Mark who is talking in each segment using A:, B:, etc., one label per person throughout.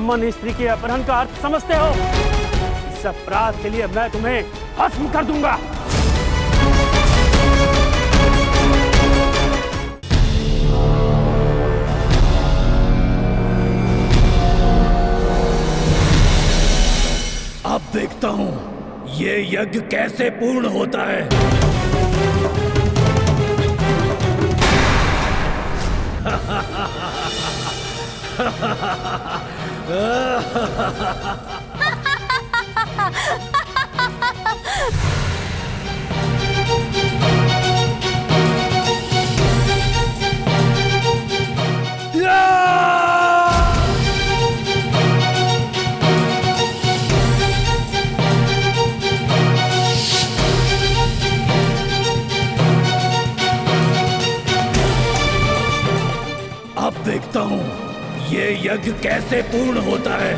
A: अमन स्त्री के अपहरण का अर्थ समझते हो? इस अपराध के लिए मैं तुम्हें भस्म कर दूंगा।
B: अब देखता हूं ये यज्ञ कैसे पूर्ण होता है। अब देखता हूं ये यज्ञ कैसे पूर्ण होता है।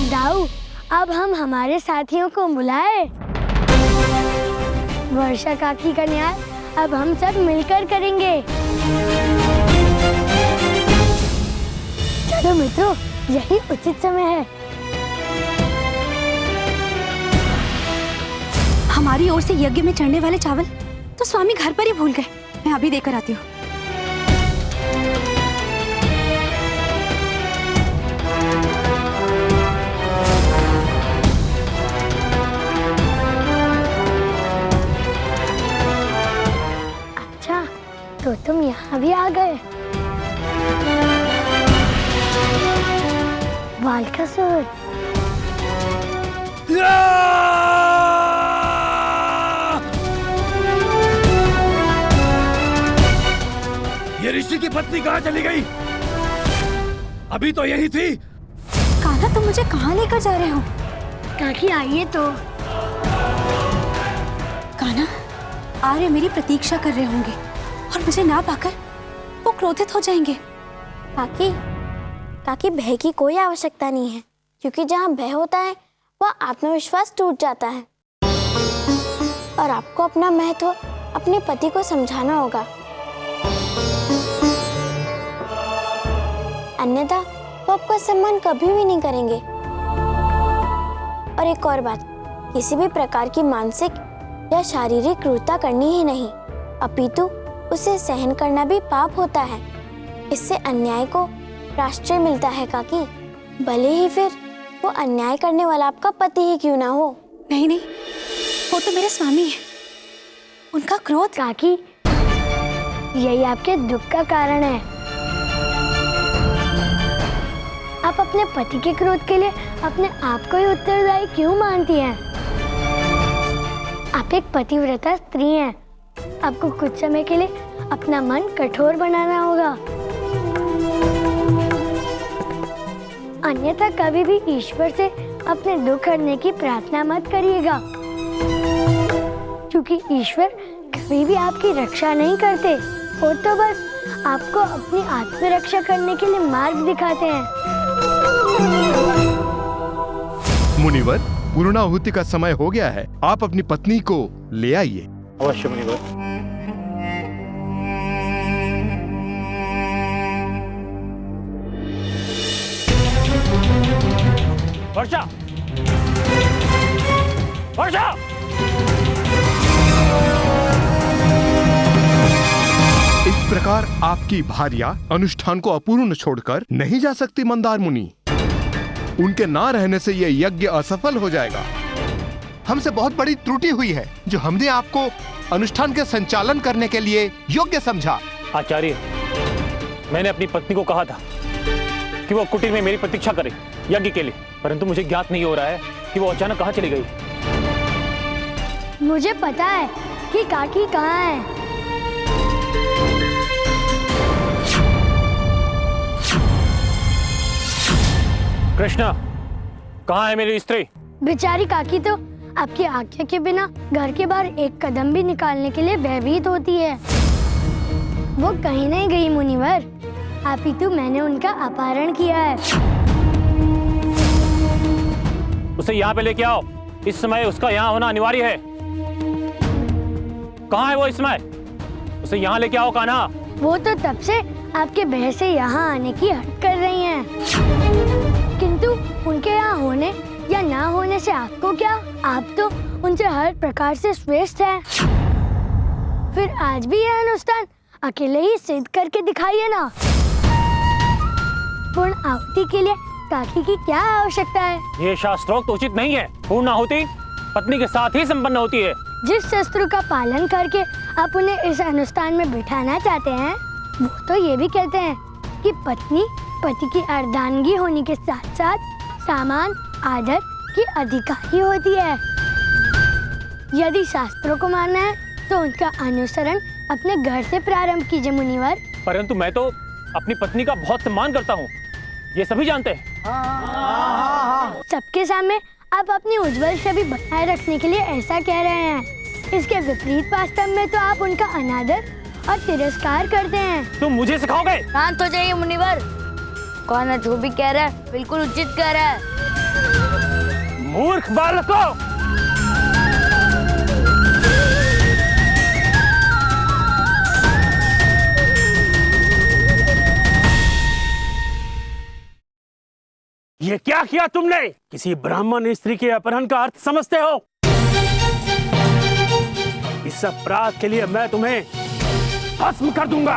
C: दाऊ, अब हम हमारे साथियों को बुलाए। वर्षा काकी का न्याय अब हम सब मिलकर करेंगे। चलो मित्रों, यही उचित समय है।
D: हमारी ओर से यज्ञ में चढ़ने वाले चावल तो स्वामी घर पर ही भूल गए। मैं अभी देकर आती हूँ।
C: तो तुम यहाँ भी आ गए। वालकासुर,
B: ये ऋषि की पत्नी कहाँ चली गई? अभी तो यही थी।
D: कान्हा, तुम मुझे कहाँ लेकर जा रहे हो?
C: काकी आइए तो।
D: कान्हा, आर्य मेरी प्रतीक्षा कर रहे होंगे और मुझे ना पाकर वो क्रोधित हो जाएंगे।
C: काकी, भय की कोई आवश्यकता नहीं है, क्योंकि जहाँ भय होता है वह आत्मविश्वास टूट जाता है। और आपको अपना महत्व अपने पति को समझाना होगा, अन्यथा वो आपका सम्मान कभी भी नहीं करेंगे। और एक और बात, किसी भी प्रकार की मानसिक या शारीरिक क्रूरता करनी ही नहीं, अपितु उसे सहन करना भी पाप होता है। इससे अन्याय को प्रायश्चित मिलता है काकी, भले ही फिर वो अन्याय करने वाला आपका पति ही क्यों ना हो।
D: नहीं नहीं, वो तो मेरे स्वामी है। उनका क्रोध।
C: काकी, यही आपके दुख का कारण है। आप अपने पति के क्रोध के लिए अपने आप को ही उत्तरदायी क्यों मानती हैं? आप एक पतिव्रता स्त्री हैं। आपको कुछ समय के लिए अपना मन कठोर बनाना होगा, अन्यथा कभी भी ईश्वर से अपने दुख हरने की प्रार्थना मत करिएगा, क्योंकि ईश्वर कभी भी आपकी रक्षा नहीं करते, वो तो बस आपको अपनी आत्मरक्षा करने के लिए मार्ग दिखाते हैं।
E: मुनिवर, पूर्णाहुति का समय हो गया है। आप अपनी पत्नी को ले आइए।
A: अवश्य मुनिवर। वर्षा, वर्षा!
E: इस प्रकार आपकी भार्या अनुष्ठान को अपूर्ण छोड़कर नहीं जा सकती मंदार मुनि। उनके ना रहने से यह यज्ञ असफल हो जाएगा। हमसे बहुत बड़ी त्रुटि हुई है जो हमने आपको अनुष्ठान के संचालन करने के लिए योग्य समझा।
A: आचार्य, मैंने अपनी पत्नी को कहा था कि वो कुटीर में मेरी प्रतीक्षा करे यज्ञ के लिए, परंतु मुझे ज्ञात नहीं हो रहा है कि वो अचानक कहाँ चली गई।
C: मुझे पता है कि काकी कहाँ है।
A: कृष्णा, कहाँ है मेरी स्त्री?
C: बेचारी काकी तो आपकी आज्ञा के बिना घर के बाहर एक कदम भी निकालने के लिए भयभीत होती है।
F: वो कहीं नहीं गई मुनिवर, अपितु मैंने उनका अपहरण किया है।
A: उसे यहाँ पे लेके आओ। इस समय उसका यहाँ होना अनिवार्य है। कहाँ है वो इस समय? उसे यहाँ लेके आओ कान्हा।
F: वो तो तब से आपके बहस से यहाँ आने की हट कर रही हैं। किंतु उनके यहाँ होने या ना होने से आपको क्या? आप तो उनसे हर प्रकार से श्रेष्ठ हैं। फिर आज भी यह अनुष्ठान अकेले ही सिद्ध करके दिखाइए ना। पूर्ण आहुति के लिए काकी की क्या आवश्यकता है?
A: ये शास्त्रोक्त उचित नहीं है। पूर्ण आहुति पत्नी के साथ ही संपन्न होती है।
F: जिस शस्त्र का पालन करके आप उन्हें इस अनुष्ठान में बिठाना चाहते हैं, वो तो ये भी कहते हैं कि पत्नी पति की अर्धांगी होने के साथ साथ सामान आदर की अधिकारी होती है। यदि शास्त्रों को मानना है तो उनका अनुसरण अपने घर से प्रारंभ कीजिए मुनिवर।
A: परंतु मैं तो अपनी पत्नी का बहुत सम्मान करता हूँ, ये सभी जानते हैं।
F: सबके सामने आप अपनी उज्जवल छवि बनाए रखने के लिए ऐसा कह रहे हैं। इसके विपरीत वास्तव में तो आप उनका अनादर और तिरस्कार करते हैं।
A: तुम मुझे सिखाओगे?
G: शांत हो जाइए मुनिवर। कौन जो भी कह रहा है बिल्कुल उचित कह रहा है।
A: मूर्ख बालकों!
B: ये क्या किया तुमने? किसी ब्राह्मण स्त्री के अपहरण का अर्थ समझते हो? इस अपराध के लिए मैं तुम्हें भस्म कर दूंगा।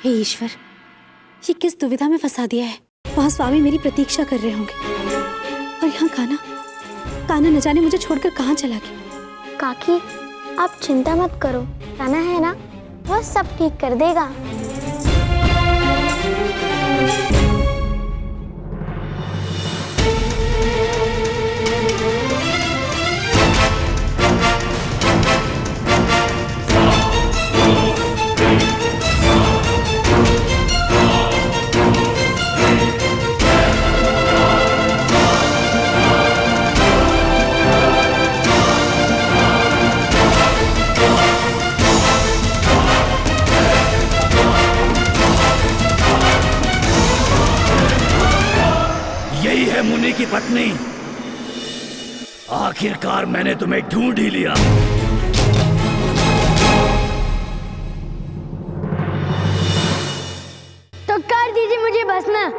D: हे ईश्वर, ये किस दुविधा में फंसा दिया है। वहाँ स्वामी मेरी प्रतीक्षा कर रहे होंगे और यहाँ कान्हा न जाने मुझे छोड़कर कहाँ चला गया।
C: काकी, आप चिंता मत करो, कान्हा है ना, वह सब ठीक कर देगा।
B: यही है मुनि की पत्नी। आखिरकार मैंने तुम्हें ढूंढ ही लिया।
F: तो कर दीजिए मुझे भस्म।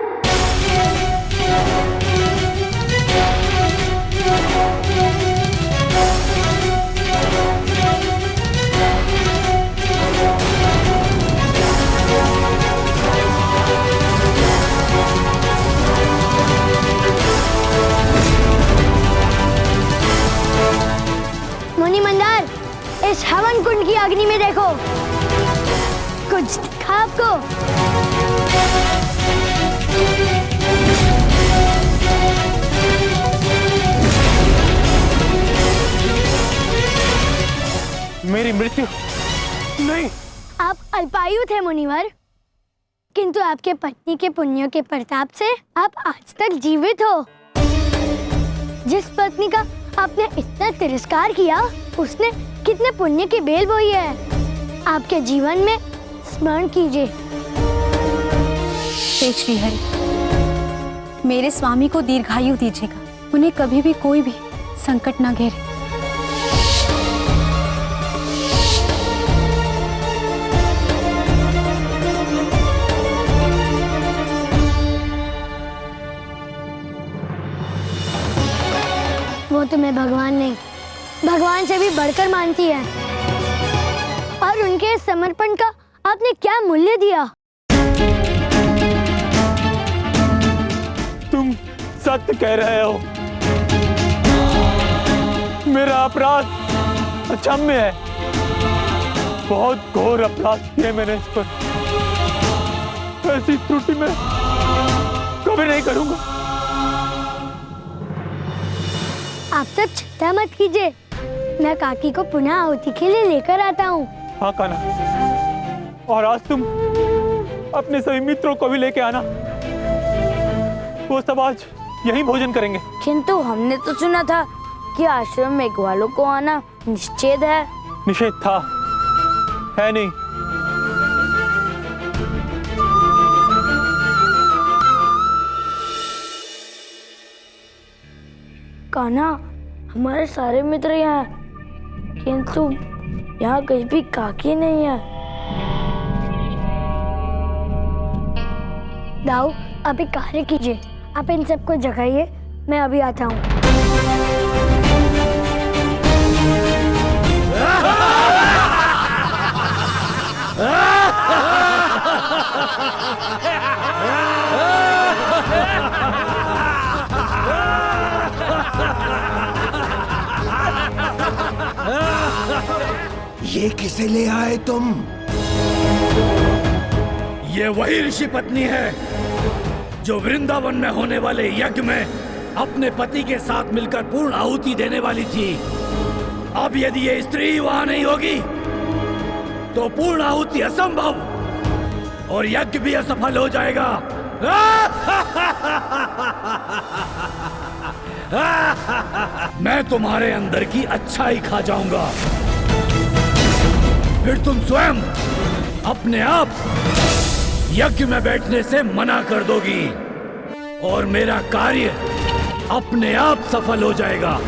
F: मुनि मंदार, इस हवन कुंड की अग्नि में देखो, कुछ दिखा आपको?
A: मेरी मृत्यु नहीं।
F: आप अल्पायु थे मुनिवर, किंतु आपके पत्नी के पुण्यों के प्रताप से आप आज तक जीवित हो। जिस पत्नी का आपने इतना तिरस्कार किया, उसने कितने पुण्य की बेल बोई है। आपके जीवन में स्मरण कीजिए।
D: हे श्री हरि, मेरे स्वामी को दीर्घायु दीजिएगा, उन्हें कभी भी कोई भी संकट न घेरे।
F: वो तुम्हें भगवान नहीं, भगवान से भी बढ़कर मानती है। और उनके समर्पण का आपने क्या मूल्य दिया?
A: तुम सत्य कह रहे हो। मेरा अपराध अक्षम्य है। बहुत घोर अपराध किए मैंने इस पर। ऐसी त्रुटि मैं कभी नहीं करूंगा।
F: आप सब चिंता मत कीजिए, मैं काकी को पुनः आहुति के लिए लेकर आता हूँ।
A: हाँ कान्हा, और आज तुम अपने सभी मित्रों को भी लेके आना। वो सब आज यहीं भोजन करेंगे।
G: किंतु हमने तो सुना था कि आश्रम में ग्वालों को आना निषेध है।
A: निषेध था, है नहीं।
G: कान्हा, हमारे सारे मित्र यहाँ हैं, किंतु यहाँ कहीं भी काकी नहीं है।
F: दाऊ, आप एक कार्य कीजिए, आप इन सबको जगाइए, मैं अभी आता हूँ।
B: ये किसे ले आए तुम? ये वही ऋषि पत्नी है जो वृंदावन में होने वाले यज्ञ में अपने पति के साथ मिलकर पूर्ण आहुति देने वाली थी। अब यदि ये स्त्री वहां नहीं होगी तो पूर्ण आहुति असंभव और यज्ञ भी असफल हो जाएगा। मैं तुम्हारे अंदर की अच्छाई खा जाऊंगा, फिर तुम स्वयं अपने आप यज्ञ में बैठने से मना कर दोगी और मेरा कार्य अपने आप सफल हो जाएगा।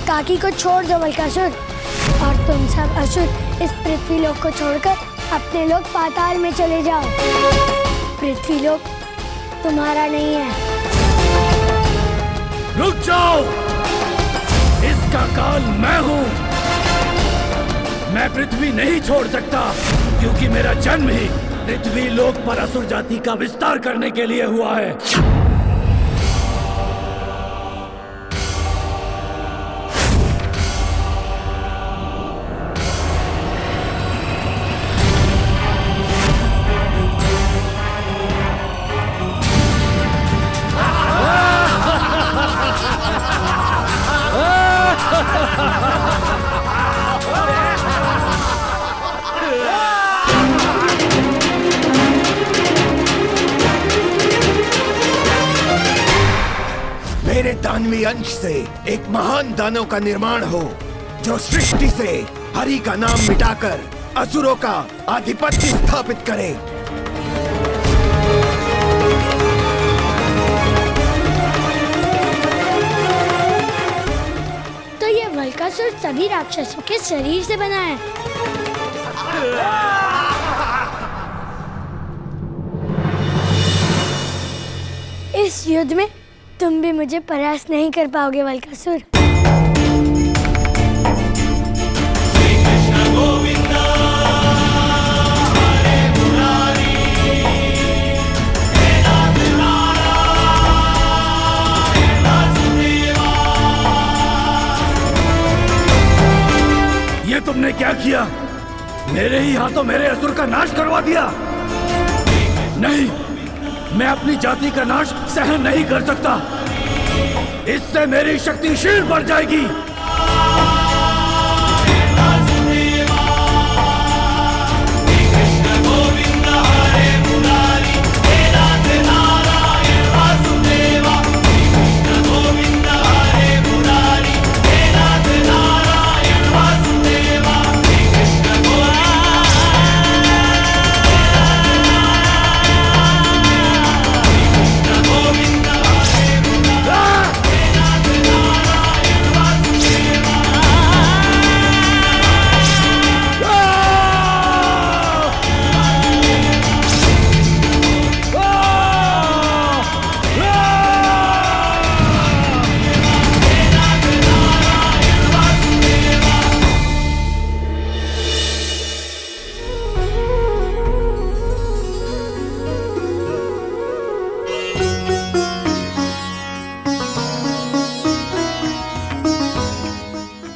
F: काकी को छोड़ दो वल्कासुर, और तुम सब असुर इस पृथ्वी लोक को छोड़कर अपने लोग पाताल में चले जाओ। पृथ्वी लोक तुम्हारा नहीं है।
B: रुक जाओ, इसका काल मैं हूं। मैं पृथ्वी नहीं छोड़ सकता क्योंकि मेरा जन्म ही पृथ्वी लोक पर असुर जाति का विस्तार करने के लिए हुआ है।
H: मेरे दानवी अंश से एक महान दानव का निर्माण हो जो सृष्टि से हरि का नाम मिटाकर असुरों का आधिपत्य स्थापित करे।
F: तो ये वल्कासुर सभी राक्षसों के शरीर से बना है। इस युद्ध में तुम भी मुझे परास्त नहीं कर पाओगे वल्कासुर।
B: ये तुमने क्या किया? मेरे ही हाथों मेरे असुर का नाश करवा दिया। नहीं, मैं अपनी जाति का नाश सहन नहीं कर सकता। इससे मेरी शक्ति क्षीण बढ़ जाएगी।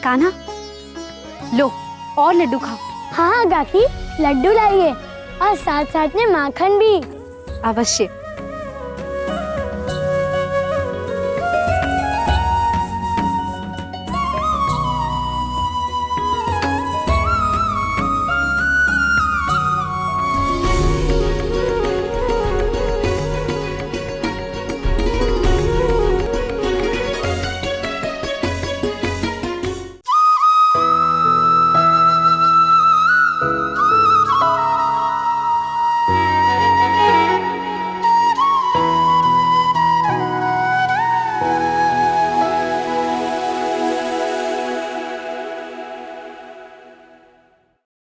D: कान्हा, लो और लड्डू खाओ।
F: हाँ हाँ काकी, लड्डू लाइए और साथ साथ में माखन भी।
D: अवश्य।